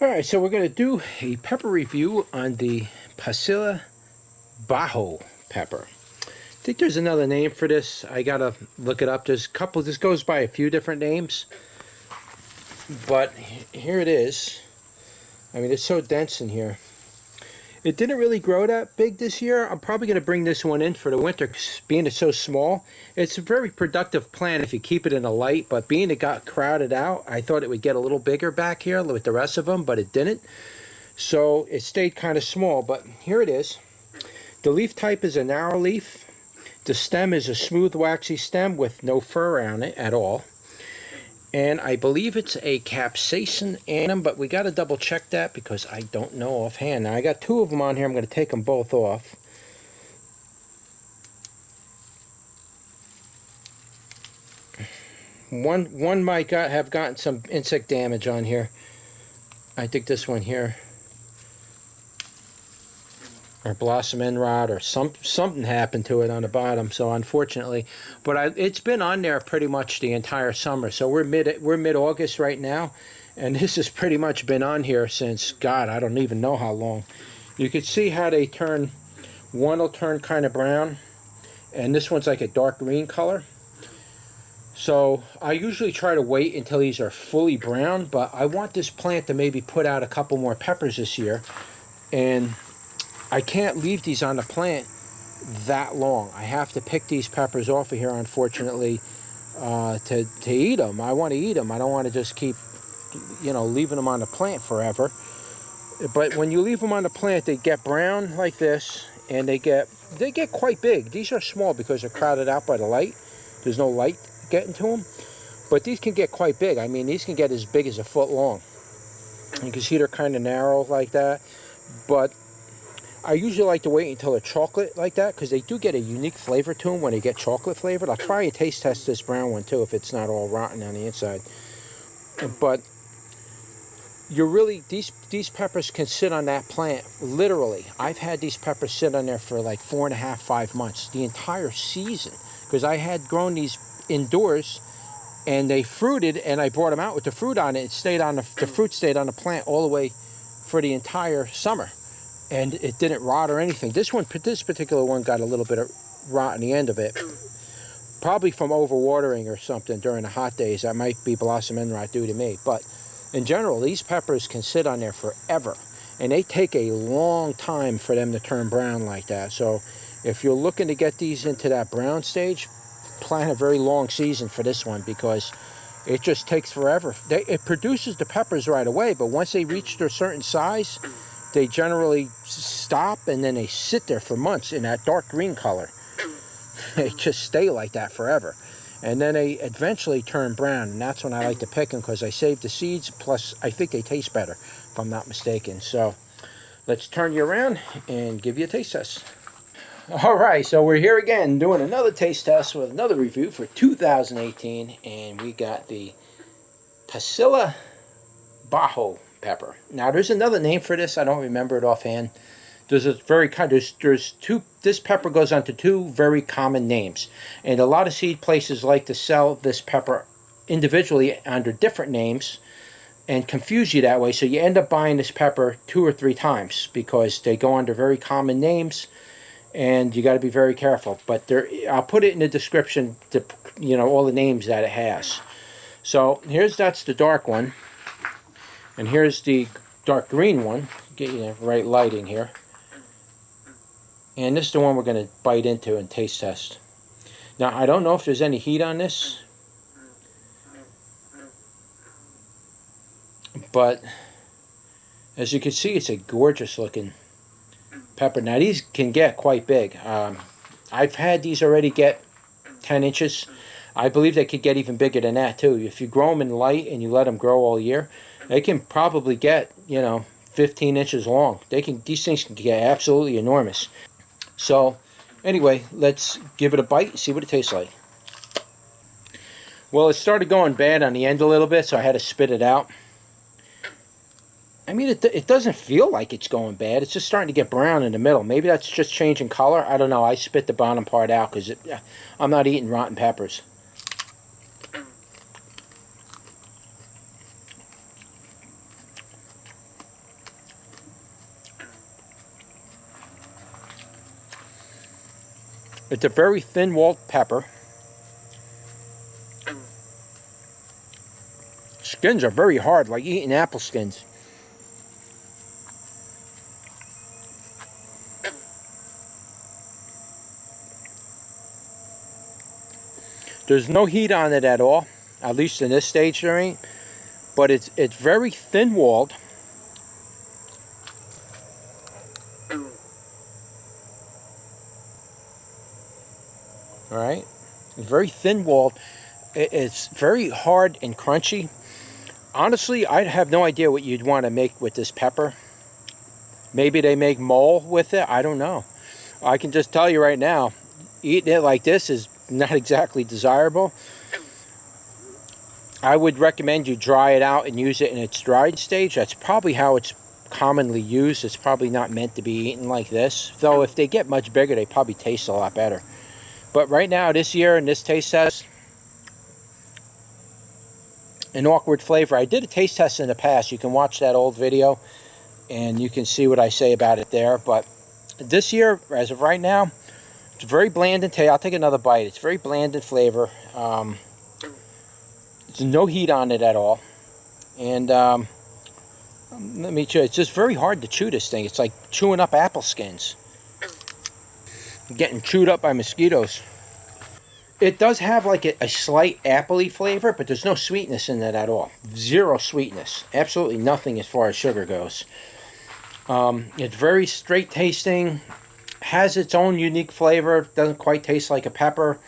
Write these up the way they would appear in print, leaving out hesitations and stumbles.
Alright, so we're going to do a pepper review on the Pasilla Bajio Pepper. I think there's another name for this. I got to look it up. There's a couple, this goes by a few different names. But here it is. I mean, it's so dense in here. It didn't really grow that big this year. I'm probably going to bring this one in for the winter, being it's so small. It's a very productive plant if you keep it in a light, but being it got crowded out, I thought it would get a little bigger back here with the rest of them, but it didn't. So it stayed kind of small, but here it is. The leaf type is a narrow leaf. The stem is a smooth, waxy stem with no fur on it at all. And I believe it's a Capsicum annuum, but we got to double check that because I don't know offhand. Now I got two of them on here. I'm going to take them both off. One might have gotten some insect damage on here. I think this one here, or blossom end rot, or something happened to it on the bottom. So unfortunately, but it's been on there pretty much the entire summer. So we're mid-August right now, and this has pretty much been on here since, God, I don't even know how long. You can see how they turn. One will turn kind of brown, and this one's like a dark green color. So I usually try to wait until these are fully brown, but I want this plant to maybe put out a couple more peppers this year, and I can't leave these on the plant that long. I have to pick these peppers off of here, unfortunately, to eat them. I want to eat them. I don't want to just keep, leaving them on the plant forever. But when you leave them on the plant, they get brown like this, and they get quite big. These are small because they're crowded out by the light. There's no light getting to them. But these can get quite big. I mean, these can get as big as a foot long. You can see they're kind of narrow like that. But I usually like to wait until they're chocolate like that because they do get a unique flavor to them when they get chocolate flavored. I'll try and taste test this brown one too if it's not all rotten on the inside. But these peppers can sit on that plant literally. I've had these peppers sit on there for like 4.5, 5 months, the entire season, because I had grown these indoors and they fruited, and I brought them out with the fruit on it. It stayed on the fruit stayed on the plant all the way for the entire summer. And it didn't rot or anything. This particular one got a little bit of rot in the end of it. Probably from overwatering or something during the hot days. That might be blossom end rot due to me. But in general, these peppers can sit on there forever. And they take a long time for them to turn brown like that. So if you're looking to get these into that brown stage, plan a very long season for this one because it just takes forever. It produces the peppers right away, but once they reach their certain size, they generally stop and then they sit there for months in that dark green color. They just stay like that forever. And then they eventually turn brown, and that's when I like to pick them because I save the seeds, plus I think they taste better, if I'm not mistaken. So let's turn you around and give you a taste test. All right, so we're here again doing another taste test with another review for 2018, and we got the Pasilla Bajio Pepper. Now there's another name for this. I don't remember it offhand. There's a very kind. There's two. This pepper goes on to two very common names, and a lot of seed places like to sell this pepper individually under different names, and confuse you that way. So you end up buying this pepper 2 or 3 times because they go under very common names, and you got to be very careful. But I'll put it in the description. All the names that it has. So that's the dark one. And here's the dark green one. Get you the right lighting here. And this is the one we're going to bite into and taste test. Now, I don't know if there's any heat on this, but as you can see, it's a gorgeous looking pepper. Now, these can get quite big. I've had these already get 10 inches. I believe they could get even bigger than that, too. If you grow them in light and you let them grow all year, they can probably get, 15 inches long. These things can get absolutely enormous. So, anyway, let's give it a bite and see what it tastes like. Well, it started going bad on the end a little bit, so I had to spit it out. I mean, it doesn't feel like it's going bad. It's just starting to get brown in the middle. Maybe that's just changing color. I don't know. I spit the bottom part out because I'm not eating rotten peppers. It's a very thin-walled pepper. Skins are very hard, like eating apple skins. There's no heat on it at all, at least in this stage there ain't. But it's very thin-walled. All right, it's very thin-walled. It's very hard and crunchy. Honestly, I have no idea what you'd want to make with this pepper. Maybe they make mole with it. I don't know. I can just tell you right now, eating it like this is not exactly desirable. I would recommend you dry it out and use it in its dried stage. That's probably how it's commonly used. It's probably not meant to be eaten like this. Though if they get much bigger, they probably taste a lot better. But right now, this year, in this taste test, an awkward flavor. I did a taste test in the past. You can watch that old video and you can see what I say about it there. But this year, as of right now, it's very bland in taste. I'll take another bite. It's very bland in flavor. There's no heat on it at all. And let me chew. It's just very hard to chew this thing. It's like chewing up apple skins. Getting chewed up by mosquitoes. It does have like a slight appley flavor, but there's no sweetness in it at all. Zero sweetness. Absolutely nothing as far as sugar goes. It's very straight tasting. Has its own unique flavor. Doesn't quite taste like a pepper.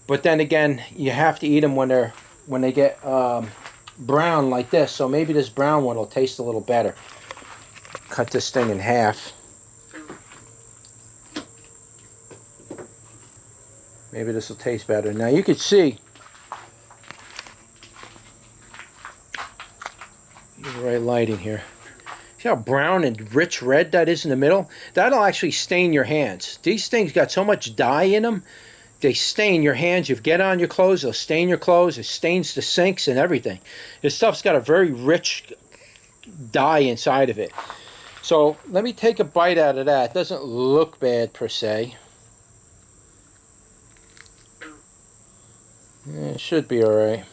But then again, you have to eat them when they get brown like this. So maybe this brown one will taste a little better. Cut this thing in half. Maybe this will taste better. Now you can see, the right lighting here. See how brown and rich red that is in the middle? That'll actually stain your hands. These things got so much dye in them, they stain your hands. You get on your clothes, they'll stain your clothes. It stains the sinks and everything. This stuff's got a very rich dye inside of it. So let me take a bite out of that. It doesn't look bad per se. It should be alright.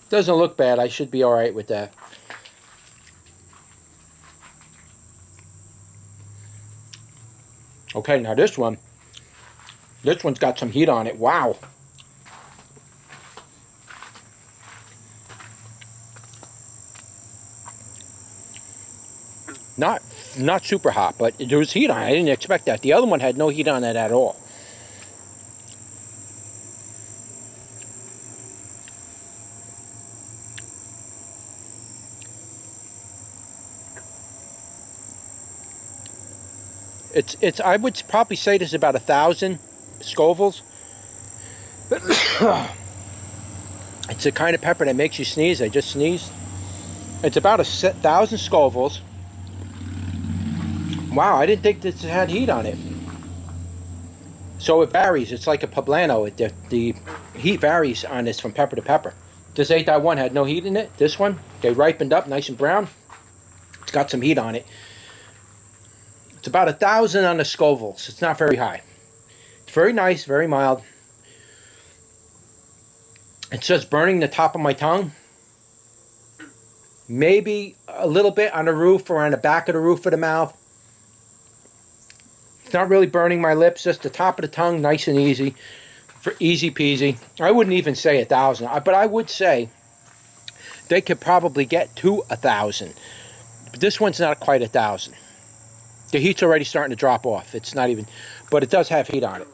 Doesn't look bad. I should be alright with that. Okay, now this one's got some heat on it. Wow. Not super hot, but there was heat on it. I didn't expect that. The other one had no heat on it at all. It's I would probably say this is about 1,000 Scovilles. It's the kind of pepper that makes you sneeze. I just sneezed. It's about 1,000 Scovilles. Wow, I didn't think this had heat on it. So it varies. It's like a poblano. The heat varies on this from pepper to pepper. This 8.1 had no heat in it. This one, they ripened up nice and brown. It's got some heat on it. It's about 1,000 on the Scovilles. It's not very high. It's very nice, very mild. It's just burning the top of my tongue. Maybe a little bit on the roof or on the back of the roof of the mouth. It's not really burning my lips, just the top of the tongue, nice and easy. For easy peasy. I wouldn't even say 1,000, but I would say they could probably get to 1,000. But this one's not quite 1,000. The heat's already starting to drop off. It's not even, but it does have heat on it.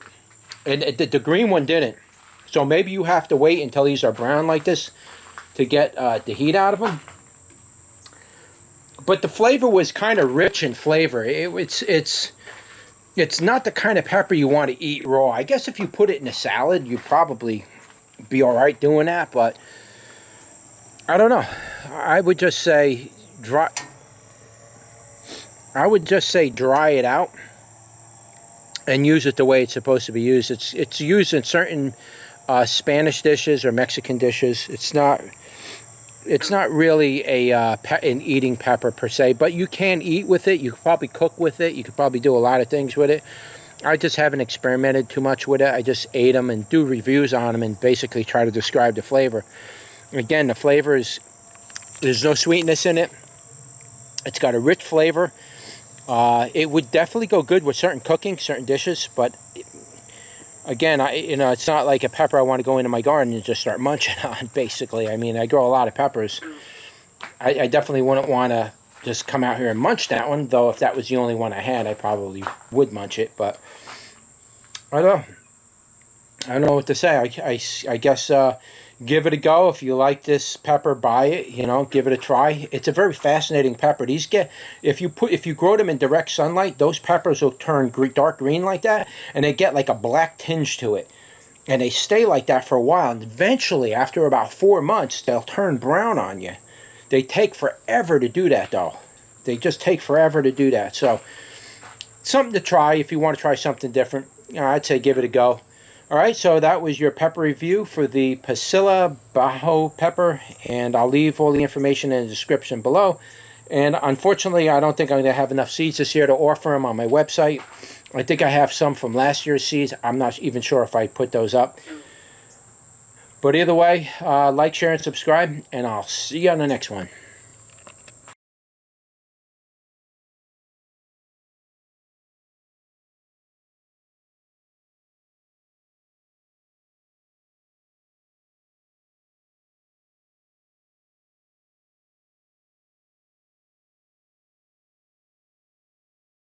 And the green one didn't. So maybe you have to wait until these are brown like this to get the heat out of them. But the flavor was kind of rich in flavor. It's not the kind of pepper you want to eat raw. I guess if you put it in a salad, you'd probably be all right doing that. But I don't know. I would just say dry it out and use it the way it's supposed to be used. It's used in certain Spanish dishes or Mexican dishes. It's not really an eating pepper per se, but you can eat with it. You could probably cook with it. You could probably do a lot of things with it. I just haven't experimented too much with it. I just ate them and do reviews on them and basically try to describe the flavor. Again, the flavor is, there's no sweetness in it. It's got a rich flavor. It would definitely go good with certain cooking, certain dishes, but again, it's not like a pepper I want to go into my garden and just start munching on, basically. I mean, I grow a lot of peppers. I definitely wouldn't want to just come out here and munch that one, though if that was the only one I had, I probably would munch it, but I don't know what to say. I guess give it a go. If you like this pepper, buy it, give it a try. It's a very fascinating pepper. If you grow them in direct sunlight, those peppers will turn dark green like that, and they get like a black tinge to it. And they stay like that for a while, and eventually, after about 4 months, they'll turn brown on you. They take forever to do that, though. They just take forever to do that. So, something to try if you want to try something different. I'd say give it a go. All right, so that was your pepper review for the Pasilla Bajio Pepper, and I'll leave all the information in the description below. And unfortunately, I don't think I'm going to have enough seeds this year to offer them on my website. I think I have some from last year's seeds. I'm not even sure if I put those up. But either way, like, share, and subscribe, and I'll see you on the next one.